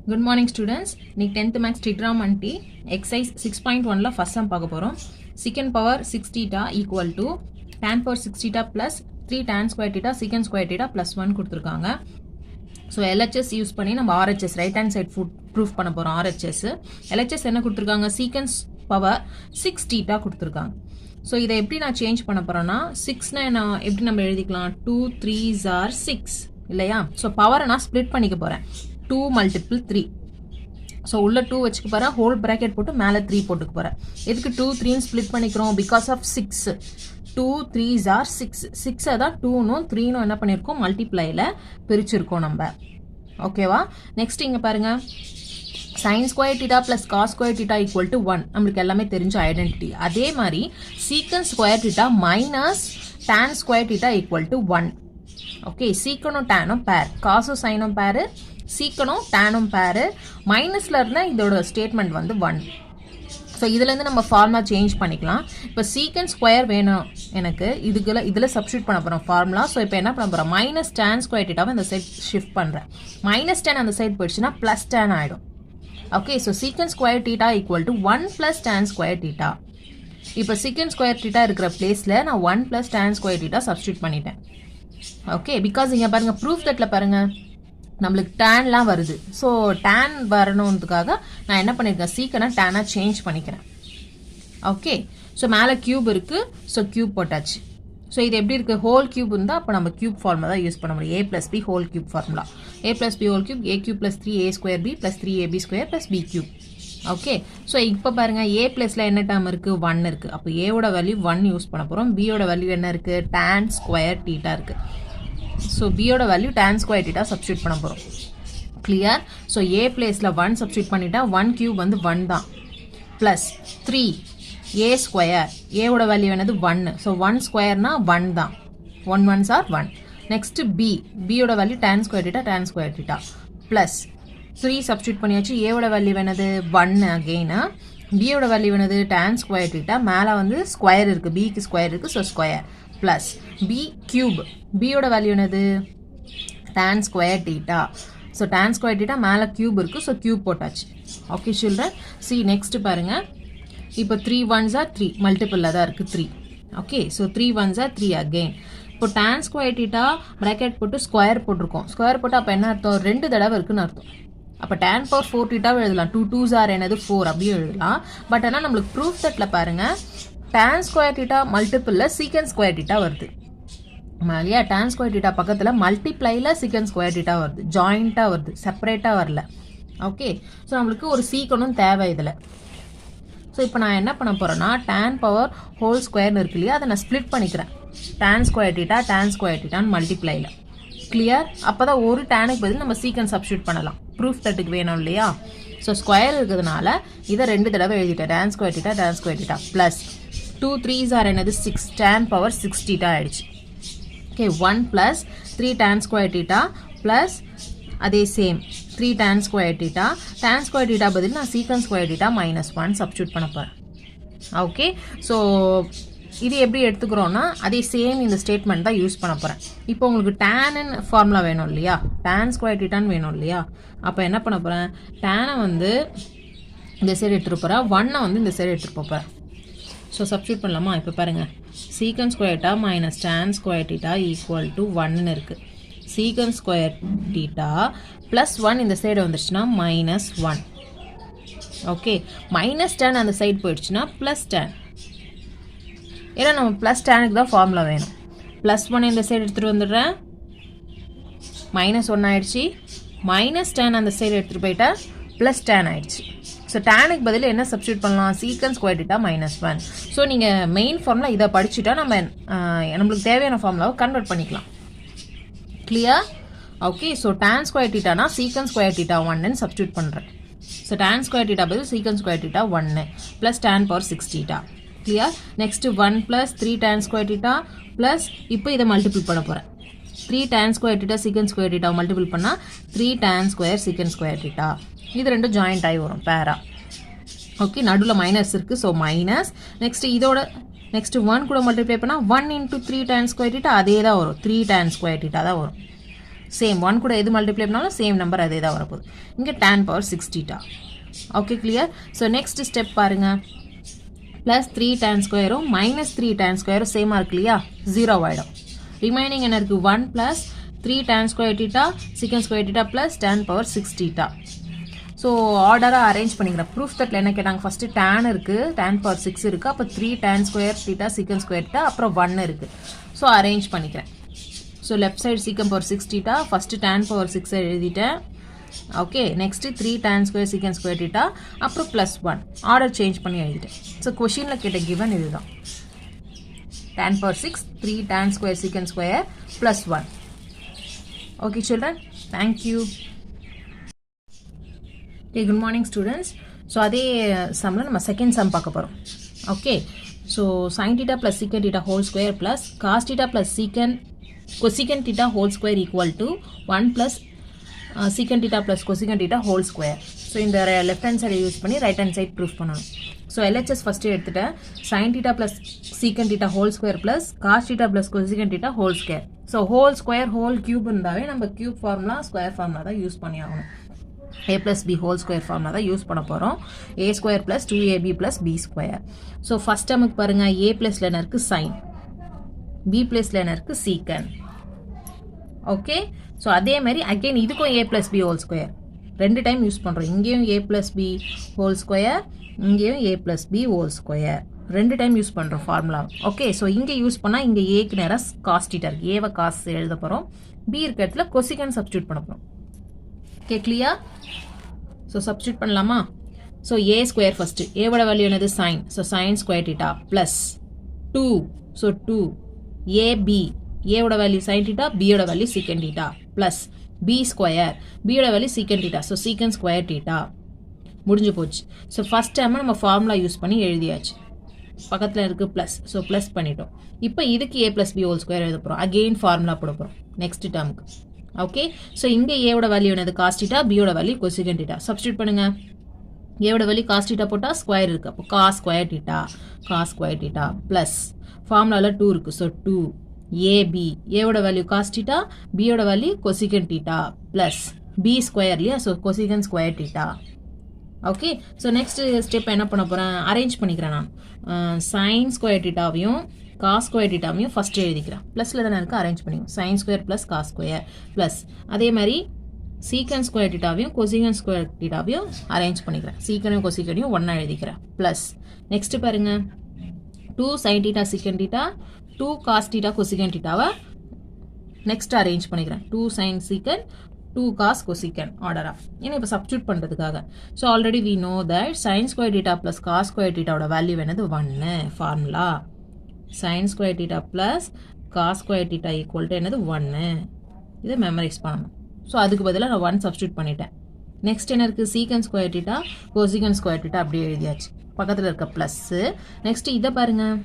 Good morning students. இன்னைக்கு 10th maths trigonometry exercise 6.1ல first sum பார்க்க போறோம். secant power 6 theta equal to tan power 6 theta plus 3 tan square theta secant square theta plus 1 கொடுத்திருக்காங்க. So LHS use பண்ணி நம்ம RHS right hand side proof பண்ண போறோம் RHS. LHS என்ன கொடுத்திருக்காங்க? secant power 6 theta கொடுத்திருக்காங்க. So இதை எப்படி நான் சேஞ்ச் பண்ண போறேன்னா 6னா நான் எப்படி நம்ம எழுதிக்கலாம் 2 3s are 6 இல்லையா? So பவரை நான் ஸ்ப்ளிட் பண்ணிக்க போறேன் 2 multiple 3. ஸோ உள்ள 2 வச்சுக்க போகிறேன் ஹோல் ப்ராக்கெட் போட்டு மேலே 3 போட்டுக்க போகிறேன். எதுக்கு 2 3ன்னு ஸ்ப்ளிட் பண்ணிக்கிறோம்? பிகாஸ் ஆஃப் 6 2 3s are 6 6 தான் 2னும் 3னும் என்ன பண்ணியிருக்கோம் மல்டிப்ளைல பிரிச்சிருக்கோம் நம்ம. ஓகேவா? நெக்ஸ்ட் இங்கே பாருங்க sin square theta plus cos square theta equal to 1 நம்மளுக்கு எல்லாமே தெரிஞ்ச ஐடென்டிட்டி. அதே மாதிரி secant square theta minus tan square theta equal to 1. Okay, சீக்கனும் டேனும் பேர், காசும் சைனும் பேரு, சீக்கனும் டேனும் பேரு, மைனஸ்ல இருந்தா இதோட ஸ்டேட்மெண்ட் வந்து 1. ஸோ இதுலேருந்து நம்ம ஃபார்முலா சேஞ்ச் பண்ணிக்கலாம். இப்போ சீக்கன் ஸ்கொயர் வேணும் எனக்கு, இதில் சப்ஸ்டியூட் பண்ண போகிறோம் ஃபார்முலா. ஸோ இப்போ என்ன பண்ண போகிறோம் மைனஸ் டேன் ஸ்கொயர் டீட்டாவை இந்த சைட் ஷிஃப்ட் பண்ணுறேன். மைனஸ் டேன் அந்த சைட் போயிடுச்சுன்னா ப்ளஸ் டேன் ஆகிடும். Okay, so secant square theta equal to 1 plus tan square theta. இப்போ சீக்கன் ஸ்கொயர் டீட்டா இருக்கிற பிளேஸில் நான் 1 plus tan square theta substitute பண்ணிட்டேன். ஓகே, பிகாஸ் இங்கே பாருங்க ப்ரூஃப் தட்டில் பாருங்க நம்மளுக்கு டேன்லாம் வருது. ஸோ டேன் வரணுன்றதுக்காக நான் என்ன பண்ணியிருக்கேன் சீக்கனை டேனாக சேஞ்ச் பண்ணிக்கிறேன். ஓகே, ஸோ மேலே கியூப் இருக்குது, ஸோ கியூப் போட்டாச்சு. ஸோ இது எப்படி இருக்குது ஹோல் கியூப் இருந்தால் அப்போ நம்ம கியூப் ஃபார்முலா தான் யூஸ் பண்ண முடியும். a + b whole cube formula. a + b whole cube a cube + 3a square b + 3ab square + b cube. Okay, so இப்போ பாருங்க a ப்ளஸில் என்ன டேர்ம் இருக்குது 1 இருக்குது. அப்போ ஏவோட வேல்யூ 1 யூஸ் பண்ண போகிறோம். பியோட வேல்யூ என்ன இருக்குது tan ஸ்கொயர் டீட்டா இருக்குது. ஸோ பியோட value tan square theta substitute பண்ண போகிறோம். கிளியர்? ஸோ ஏ பிளேஸில் 1 சப்ஸ்டியூட் பண்ணிட்டா 1 கியூப் வந்து 1 தான் ப்ளஸ் 3 a ஸ்கொயர், ஏவோட வேல்யூ என்னது 1. ஸோ 1 ஸ்கொயர்னா 1 தான், 1 1s are 1. நெக்ஸ்ட் பியோட value tan square theta plus 3 substitute பண்ணியாச்சு. ஏவோட வேல்யூ என்னது 1 அகெயினா. பியோட வேல்யூ என்னது tan ஸ்கொயர் டீட்டா, மேலே வந்து ஸ்கொயர் இருக்குது, பிக்கு ஸ்கொயர் இருக்குது, so square plus b cube. பியோட வேல்யூ என்னது tan square theta. So tan square theta மேலே கியூப் இருக்குது, ஸோ கியூப் போட்டாச்சு. ஓகே சில்ட்ரன், சி நெக்ஸ்ட் பாருங்க. இப்போ 3 1s are 3 மல்டிபிளில் தான் இருக்குது 3. Okay, so 3 1s are 3 again. இப்போ tan ஸ்கொயர் டீட்டா ப்ராக்கெட் போட்டு ஸ்கொயர் போட்டிருக்கோம். ஸ்கொயர் போட்டு அப்போ என்ன அர்த்தம் 2 தடவை இருக்குன்னு அர்த்தம். அப்போ tan பவர் 4 டீட்டாவை எழுதலாம். 2 2s are என்னது 4 அப்படியே எழுதலாம். பட் ஆனால் நம்மளுக்கு ப்ரூஃப் தட்டில் பாருங்க tan ஸ்கொயர் டீட்டா மல்டிபிளில் சீக்கன் ஸ்கொயர் டீட்டா வருது இல்லையா? tan ஸ்கொயர் டீட்டா பக்கத்தில் மல்டிப்ளைல சீக்கன் ஸ்கொயர் டீட்டா வருது, ஜாயிண்ட்டாக வருது, செப்பரேட்டாக வரல. ஓகே, ஸோ நம்மளுக்கு ஒரு சீக்கனும் தேவை இதில். ஸோ இப்போ நான் என்ன பண்ண போகிறேன்னா tan பவர் ஹோல் ஸ்கொயர்னு இருக்கு இல்லையா, அதை நான் ஸ்ப்ளிட் பண்ணிக்கிறேன். tan ஸ்கொயர் டீட்டான்னு மல்டிப்ளைல. கிளியர்? அப்போ தான் ஒரு டேனுக்கு பதில் நம்ம சீக்கன் சப்ஸ்டியூட் பண்ணலாம். ப்ரூஃப் தட்டுக்கு வேணும் இல்லையா? ஸோ ஸ்கொயர் இருக்கிறதுனால இதை 2 தடவை எழுதிட்டேன். tan square theta plus 2 3s are என்னது 6 tan பவர் 6 டீட்டா ஆயிடுச்சு. Okay, 1 plus 3 tan square theta plus அதே same 3 tan square theta. tan square theta பதில் நான் சீக்கன் ஸ்கொயர் டீட்டா -1 சப்ஸ்டியூட் பண்ண போகிறேன். ஓகே, ஸோ இது எப்படி எடுத்துக்கிறோன்னா அதே சேம் இந்த ஸ்டேட்மெண்ட் தான் யூஸ் பண்ண போகிறேன். இப்போ உங்களுக்கு டேன் ஃபார்முலா வேணும் இல்லையா, tan ஸ்கொயர் டீட்டான்னு வேணும் இல்லையா? அப்போ என்ன பண்ண போகிறேன் டேனை வந்து இந்த சைடு எடுத்துகிட்டு போகிறேன், 1 வந்து இந்த சைடு எடுத்துகிட்டு போகிறேன். ஸோ சப்ஸ்டியூட் பண்ணலாமா? இப்போ பாருங்கள் secant square theta minus tan square theta equal to 1ன்னு இருக்குது. சீக்கன் ஸ்கொயர் டீட்டா ப்ளஸ் 1 இந்த சைடு வந்துருச்சுன்னா -1. ஓகே, -tan அந்த சைடு போயிடுச்சுன்னா +tan. ஏன்னா நம்ம +tanக்கு தான் ஃபார்முலா வேணும். +1 இந்த சைடு எடுத்துகிட்டு வந்துடுறேன், -1 ஆயிடுச்சு. -tan அந்த சைடு எடுத்துகிட்டு போயிட்டா +tan ஆயிடுச்சு. ஸோ டேனுக்கு பதில் என்ன சப்ஸ்டியூட் பண்ணலாம் சீக்கன் ஸ்கொயர் டீட்டா -1. ஸோ நீங்கள் மெயின் ஃபார்முலா இதை படிச்சுட்டா நம்ம நம்மளுக்கு தேவையான ஃபார்முலாவை கன்வெர்ட் பண்ணிக்கலாம். Clear? Okay, so tan square டீட்டானா சீக்கன் ஸ்கொயர் டீட்டா 1ன்னு சப்ஸ்டியூட் பண்ணுறேன். ஸோ tan ஸ்கொயர் டீட்டா பதில் secant square theta 1 plus tan power 6 theta. Clear? Next 1 plus 3 tan square theta plus இப்போ இதை மல்டிபிள் பண்ண போகிறேன். 3 tan square theta secant square theta multiple பண்ணால் 3 tan square சீக்கன் square theta. இது ரெண்டும் ஜாயிண்ட் ஆகி வரும் பேரா. ஓகே, நடுவில் மைனஸ் இருக்குது, ஸோ மைனஸ். நெக்ஸ்ட்டு இதோட நெக்ஸ்ட்டு 1 கூட மல்டிப்ளை பண்ணால் 1 × 3 tan ஸ்கொயர் டீட்டா அதே தான் வரும், 3 tan ஸ்கொயர் டீட்டா தான் வரும். சேம் 1 கூட எது மல்டிப்ளை பண்ணாலும் சேம் நம்பர் அதே தான் வரப்போகுது. இங்கே tan power 6 theta. Okay clear. So next step பாருங்க, ப்ளஸ் 3 tan ஸ்கொயரும் மைனஸ் 3 tan ஸ்கொயரும் சேமாக இருக்கு இல்லையா, 0 ஆகிடும். ரிமைனிங் என்ன இருக்குது, 1 plus 3 tan square theta secant square theta plus tan power 6 theta. So ஆர்டராக அரேஞ்ச் பண்ணிக்கிறேன். ப்ரூஃப் தட்டில் என்ன கேட்டாங்க, ஃபஸ்ட்டு tan இருக்குது, tan பவர் 6 இருக்குது, அப்போ 3 tan square theta secant square theta, அப்புறம் 1 இருக்குது. ஸோ அரேஞ்ச் பண்ணிக்கிறேன். So left side secant power 6 theta, first tan power 6 எழுதிட்டேன். Okay, next 3 tan square secant square theta, அப்புறம் ப்ளஸ் 1 ஆர்டர் சேஞ்ச் பண்ணி எழுதிட்டேன். ஸோ கொஷினில் கேட்ட கிவன் இதுதான், tan power 6, 3 tan square secant square plus 1. Okay children, thank you. Okay, good morning students. So அதே சம்ல நம்ம second sum பார்க்க போகிறோம். Okay, so sin theta plus secant theta whole square plus cos theta plus cosecant theta whole square equal to 1 plus secant theta plus cosecant theta whole square. So இந்த left hand side use பண்ணி right hand side proof பண்ணணும். So LHS first எடுத்துட்டேன், sin theta plus secant theta whole square plus cos theta plus cosecant theta whole square. So whole square whole cube இருந்தாவே நம்ம cube formula square formula தான் use பண்ணி ஆகணும். a plus b whole square formula தான் use பண்ண போகிறோம். a square plus 2ab plus b square. So first டேர்முக்கு பாருங்கள், a ப்ளஸில் என்ன இருக்குது sin, b ப்ளஸில் என்ன இருக்குது secant. ஓகே, ஸோ அதே மாதிரி அகெயின் இதுக்கும் a plus b whole square ரெண்டு டைம் யூஸ் பண்ணுறோம். இங்கேயும் a plus b whole square, இங்கேயும் a plus b whole square ரெண்டு டைம் யூஸ் பண்ணுறோம் ஃபார்முலா. ஓகே, ஸோ இங்கே யூஸ் பண்ணால் இங்கே ஏக்கு நேராக காஸ் தீட்டா இருக்குது, ஏவை காசு எழுத போகிறோம், பி இருக்க இடத்துல கொசிகன் சப்ஸ்டியூட் பண்ண போகிறோம். Okay clear. ஸோ சப்ஸ்டியூட் பண்ணலாமா. ஸோ ஏ ஸ்கொயர் ஃபஸ்ட்டு, ஏவோட வேல்யூ என்னது sine, so sine square theta plus 2, so 2 a b, ஏவோட வேல்யூ சைன் தீட்டா, பியோட value secant theta plus b square, பியோட value secant theta, so secant square theta. முடிஞ்சு போச்சு. So first time நம்ம formula use பண்ணி எழுதியாச்சு, பக்கத்தில் இருக்குது ப்ளஸ், ஸோ ப்ளஸ் பண்ணிட்டோம். இப்போ இதுக்கு a plus b whole square எழுத போகிறோம், அகெயின் ஃபார்முலா போட போகிறோம் நெக்ஸ்ட் டேர்முக்கு. ஓகே, ஸோ இங்கே ஏவோட வேல்யூ என்னது காஸ் தீட்டா, பியோட வேல்யூ கொசிகன் தீட்டா. சப்ஸ்டியூட் பண்ணுங்க, ஏவோட வேல்யூ காஸ் தீட்டா போட்டால் ஸ்கொயர் இருக்குது, அப்போ காஸ் ஸ்கொயர் தீட்டா ப்ளஸ் ஃபார்முலாவில் 2 இருக்குது, ஸோ 2 ஏபி, ஏவோட வேல்யூ காஸ் தீட்டா, பியோட value cosecant theta plus b square இல்லையா, so cosecant square theta. Okay, so next step என்ன பண்ண போகிறேன், அரேஞ்ச் பண்ணிக்கிறேன். நான் சைன் ஸ்கொயர் தீட்டாவையும் காஸ் ஸ்கொயர் தீட்டாவையும் ஃபஸ்ட்டு எழுதிக்கிறேன், ப்ளஸில் தானே இருக்குது, அரேஞ்ச் பண்ணிக்கிறேன். Sine square plus cos square plus அதே மாதிரி சீக்கன் ஸ்கொயர் தீட்டாவையும் கொசிகன் ஸ்கொயர் தீட்டாவையும் அரேஞ்ச் பண்ணிக்கிறேன். சீக்கனையும் கொசிகனையும் ஒன்றா எழுதிக்கிறேன் ப்ளஸ் நெக்ஸ்ட்டு பாருங்கள், 2 sine theta secant theta, 2 cos theta cosecant தீட்டாவை நெக்ஸ்ட் அரேஞ்ச் பண்ணிக்கிறேன். 2 சைன் சீக்கன், 2 cos cosecant ஆர்டரா. ஏன்னா இப்போ சப்ஸ்டியூட் பண்ணுறதுக்காக. So already we know that sine square theta plus cos square தீட்டாவோட வேல்யூ என்னது 1 formula. Sine square theta plus cos square theta equal to என்னது 1. இதை மெமரைஸ் பண்ணணும். ஸோ அதுக்கு பதிலாக நான் 1 சப்ஸ்டியூட் பண்ணிட்டேன். நெக்ஸ்ட் என்ன இருக்குது, secant square theta கொசிகன் square theta அப்படியே எழுதியாச்சு, பக்கத்தில் இருக்க ப்ளஸ்ஸு. நெக்ஸ்ட் இதை பாருங்கள்,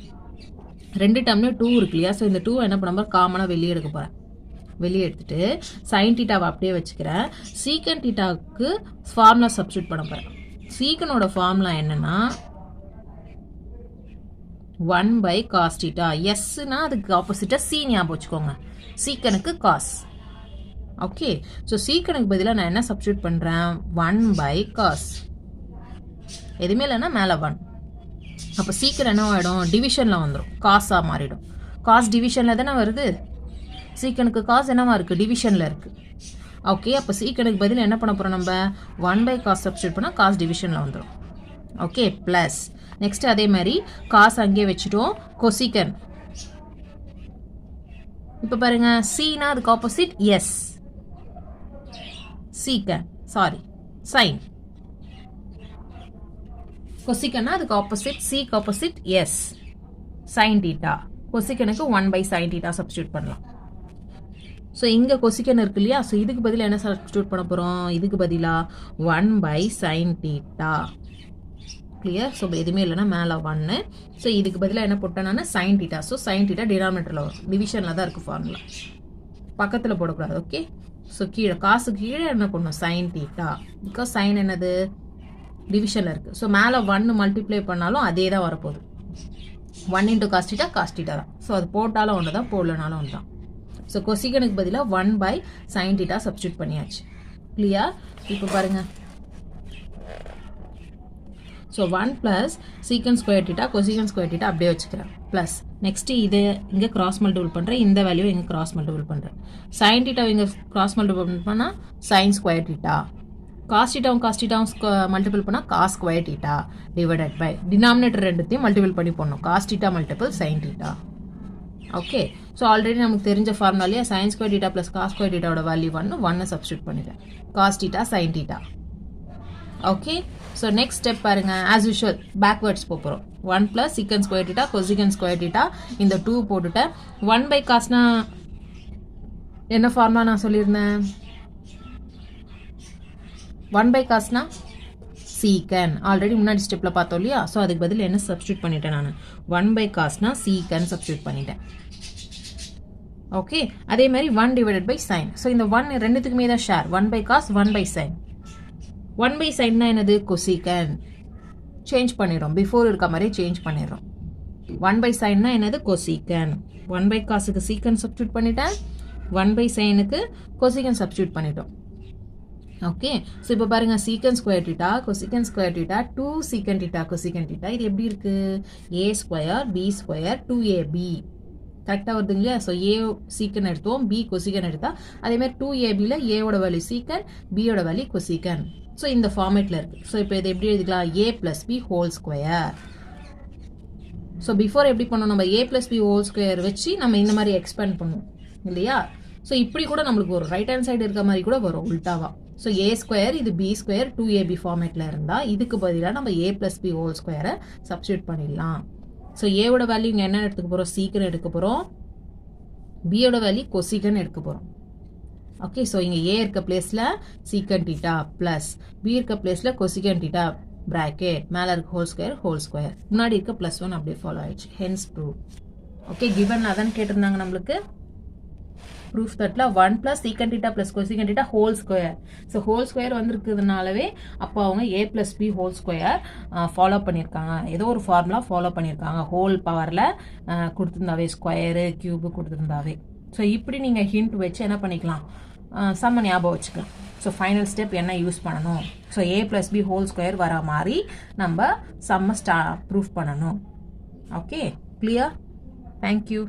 ரெண்டு டேர்ம்லேயும் 2 இருக்கு இல்லையா, ஸோ இந்த 2 என்ன பண்ண காமனாக வெளியே எடுக்க போகிறேன். வெளியே எடுத்துட்டு சைன் தீட்டாவை அப்படியே வச்சுக்கிறேன். சீக்கன் தீட்டாவுக்கு ஃபார்முலா சப்ஸ்டியூட் பண்ண போகிறேன். சீக்கனோட ஃபார்முலா என்னன்னா 1 பை காஸ் தீட்டா. எஸ்னா அதுக்கு ஆப்போசிட்டாக சி ஞாபகம் வச்சுக்கோங்க, சீக்கனுக்கு காஸ். ஓகே, ஸோ சீக்கனுக்கு பதிலாக நான் என்ன சப்ஸ்டியூட் பண்ணுறேன், 1 பை காஸ். எதுவுமே இல்லைன்னா மேலே 1. அப்போ சீக்கன் என்ன ஆகிடும், டிவிஷனில் வந்துடும், காஸாக மாறிடும். காஸ் டிவிஷனில் தானே வருது, சீக்கனுக்கு காஸ் என்னவா இருக்குது, டிவிஷனில் இருக்குது. ஓகே, அப்போ சீக்கனுக்கு பதில் என்ன பண்ண போகிறோம், நம்ம 1 பை காஸ் சப்ஸ்டியூட் பண்ணால் காஸ் டிவிஷனில் வந்துடும். ஓகே ப்ளஸ் நெக்ஸ்ட் அதே மாதிரி காஸ் அங்கேயே வச்சுட்டோம், கொசிக்கன். இப்போ பாருங்க, சீனா அதுக்கு opposite is, secant sorry sine. கொசிக்கன்னா அதுக்கு ஆப்போசிட், சீக்கு ஆப்போசிட் எஸ், சைன் தீட்டா. கொசிக்கனுக்கு 1 பை சைன் தீட்டா சப்ஸ்டியூட் பண்ணலாம். ஸோ இங்கே கொசிக்கன் இருக்கு இல்லையா, ஸோ இதுக்கு பதிலாக என்ன சப்ஸ்டியூட் பண்ண போகிறோம், இதுக்கு பதிலாக 1 by sine theta. Clear. So எதுவுமே இல்லைன்னா மேலே 1. ஸோ இதுக்கு பதிலாக என்ன போட்டேன்னா sine theta. So sine theta டினாமினேட்டரில் வரும், டிவிஷனில் தான் இருக்குது ஃபார்முலா, பக்கத்தில் போடக்கூடாது. ஓகே, ஸோ கீழே காசு கீழே என்ன பண்ணணும், சைன் தீட்டா. பிகாஸ் சைன் என்னது டிவிஷனில் இருக்குது. ஸோ மேலே 1 மல்டிப்ளை பண்ணாலும் அதே தான் வரப்போகுது, 1 இன்ட்டு காஸ் தீட்டா தான். ஸோ அது போட்டாலும் ஒன்று தான், போடலனாலும் ஒன்று தான். ஸோ கொசிகனுக்கு பதிலாக 1 by sin theta சப்ஸ்டியூட் பண்ணியாச்சு. கிளியர்? இப்போ பாருங்க. So 1 plus secant square theta cosecant square theta அப்படியே வச்சுக்கிறேன். ப்ளஸ் நெக்ஸ்ட்டு இது இங்கே கிராஸ் மல்டிபிள் பண்ணுறேன், இந்த வேல்யூ இங்கே கிராஸ் மல்டிபிள் பண்ணுறேன். சைன் டீட்டா இங்கே கிராஸ் மல்டிபிள் பண்ணால் சைன் ஸ்கொயர் டீட்டா, காஸ் டீட்டாவும் மல்டிபிள் பண்ணால் cos square theta divided by denominator ரெண்டுத்தையும் மல்டிபிள் பண்ணி போடணும். Cos theta multiple sine theta. Okay, so already நமக்கு தெரிஞ்ச ஃபார்முலாலேயே sine square theta plus cos square டீட்டாவோட வேல்யூ 1 சப்ஸ்டியூட் பண்ணிட்டேன். Cos theta sine theta. Okay, so next step பாருங்க. As usual backwards போகிறோம். 1 plus secant square theta cosecant square theta இந்த 2 போட்டுட்டேன். 1 by cosனா என்ன ஃபார்முலா நான் சொல்லியிருந்தேன்? 1 by cosனா secant. ஆல்ரெடி முன்னாடி ஸ்டெப்பில் பார்த்தோம் இல்லையா? ஸோ அதுக்கு பதில் என்ன சப்ஸ்டியூட் பண்ணிட்டேன் நான்? 1 by cosனா secant சப்ஸ்டியூட் பண்ணிட்டேன். ஓகே, அதே மாதிரி 1 divided by sin. ஸோ இந்த 1 ரெண்டுத்துக்குமே தான் share. 1 by cos 1 by sin. 1 by sinனா என்னது? கொசிகன். சேஞ்ச் பண்ணிடுறோம், பிஃபோர் இருக்க மாதிரி சேஞ்ச் பண்ணிடுறோம். 1 by sinனா என்னது? கொசிகன். 1 by cosக்கு சீக்கன் சப்ஸ்டியூட் பண்ணிட்டேன், 1 by sinக்கு கொசிகன் சப்ஸ்டியூட் பண்ணிட்டோம். ஓகே, ஸோ இப்போ பாருங்க, secant square theta cosecant square theta 2 secant theta cosecant theta. இது எப்படி இருக்கு? a square b square 2ab கரெக்டாக வருது இல்லையா? ஸோ ஏ சீக்கன் எடுத்தோம், பி கொசிகன் எடுத்தா அதே மாதிரி 2abல ஏவோட வேல்யூ சீக்கன், பியோட வேல்யூ கொசிகன். ஸோ இந்த ஃபார்மேட்டில் இருக்குது. ஸோ இப்போ இது எப்படி எழுதிக்கலாம்? a plus b whole square. So before எப்படி பண்ணோம்? நம்ம a plus b whole square வச்சு நம்ம இந்த மாதிரி எக்ஸ்பேண்ட் பண்ணுவோம் இல்லையா? ஸோ இப்படி கூட நம்மளுக்கு ஒரு ரைட் ஹேண்ட் சைடு இருக்க மாதிரி கூட வரும் உல்டாவா. ஸோ a ஸ்கொயர் இது b ஸ்கொயர் 2ab ஃபார்மேட்டில் இருந்தால் இதுக்கு பதிலாக நம்ம a plus b ஹோல் ஸ்கொயரை சப்ஸ்டியூட் பண்ணிடலாம். ஸோ ஏவோட வேல்யூ இங்கே என்ன எடுத்துக்க போகிறோம்? சீக்கன் எடுக்க போகிறோம், பியோட வேல்யூ கொசிகன் எடுக்க போகிறோம். ஓகே, ஸோ இங்கே ஏ இருக்க பிளேஸில் சீக்கன் டீட்டா ப்ளஸ் பி இருக்க பிளேஸில் கொசிகன் டீட்டா பிராக்கெட் மேலே இருக்க ஹோல் ஸ்கொயர் முன்னாடி இருக்க +1 அப்படியே ஃபாலோ ஆயிடுச்சு. Hence prove. ஓகே, கிவன் அதான் கேட்டிருந்தாங்க நம்மளுக்கு. ப்ரூஃப் தட்டில் 1 plus secant theta plus cosecant theta whole square. So whole square வந்துருக்குதுனாலவே அப்போ அவங்க a plus b whole square follow பண்ணியிருக்காங்க. ஏதோ ஒரு ஃபார்முலா ஃபாலோ பண்ணியிருக்காங்க. ஹோல் பவரில் கொடுத்துருந்தாவே, ஸ்கொயரு கியூபு கொடுத்துருந்தாவே. ஸோ இப்படி நீங்கள் ஹிண்ட் வச்சு என்ன பண்ணிக்கலாம்? சம்ம ஞாபகம் வச்சுக்கலாம். ஸோ ஃபைனல் ஸ்டெப் என்ன யூஸ் பண்ணணும்? So a plus b whole square வர மாதிரி நம்ம சம்ம ப்ரூஃப் பண்ணணும். Okay, clear? தேங்க்யூ.